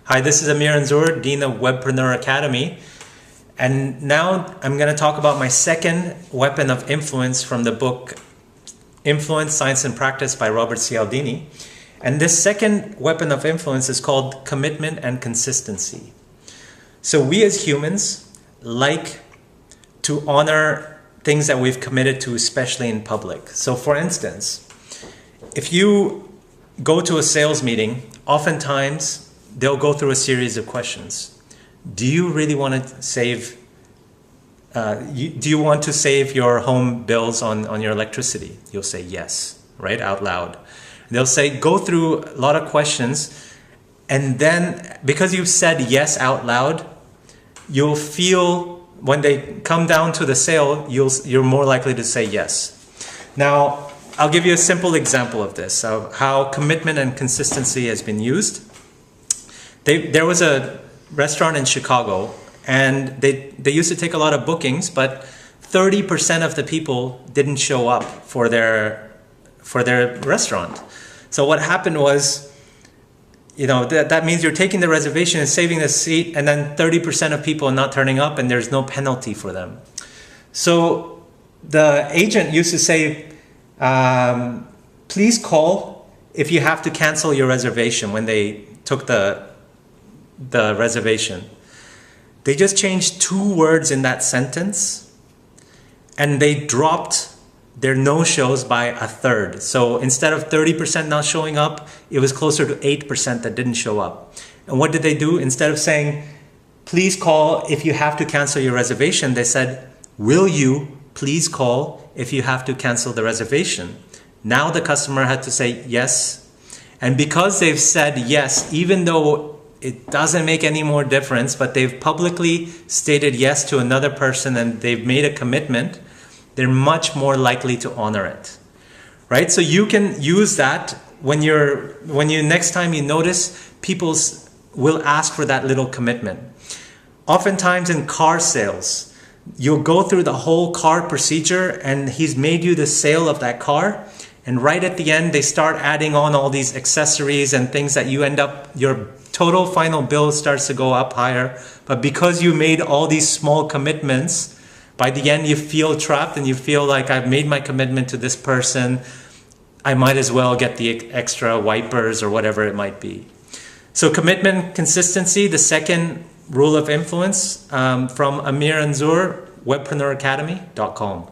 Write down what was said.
Hi, this is Amir Anzur, Dean of Webpreneur Academy. And now I'm going to talk about my second weapon of influence from the book Influence, Science and Practice by Robert Cialdini. And this second weapon of influence is called commitment and consistency. So we as humans like to honor things that we've committed to, especially in public. So for instance, if you go to a sales meeting, oftentimes they'll go through a series of questions. Do you really want to save, do you want to save your home bills on your electricity? You'll say yes, right, out loud. They'll say, go through a lot of questions, and then because you've said yes out loud, you'll feel when they come down to the sale, you're more likely to say yes. Now, I'll give you a simple example of this, of how commitment and consistency has been used. There was a restaurant in Chicago, and they used to take a lot of bookings, but 30% of the people didn't show up for their restaurant. So what happened was, you know, that means you're taking the reservation and saving the seat, and then 30% of people are not turning up, and there's no penalty for them. So the agent used to say, please call if you have to cancel your reservation when they took the reservation. They just changed 2 words in that sentence, and they dropped their no-shows by 1/3. So instead of 30% not showing up, it was closer to 8% that didn't show up. And what did they do? Instead of saying, please call if you have to cancel your reservation, they said, will you please call if you have to cancel the reservation? Now the customer had to say yes. And because they've said yes, even though it doesn't make any more difference, but they've publicly stated yes to another person and they've made a commitment, they're much more likely to honor it, right? So you can use that when you next time you notice people will ask for that little commitment. Oftentimes in car sales, you'll go through the whole car procedure and he's made you the sale of that car, and right at the end they start adding on all these accessories and things that you end up, your total final bill starts to go up higher. But because you made all these small commitments, by the end you feel trapped and you feel like, I've made my commitment to this person, I might as well get the extra wipers or whatever it might be. So commitment, consistency, the second rule of influence, from Amir Anzur, webpreneuracademy.com.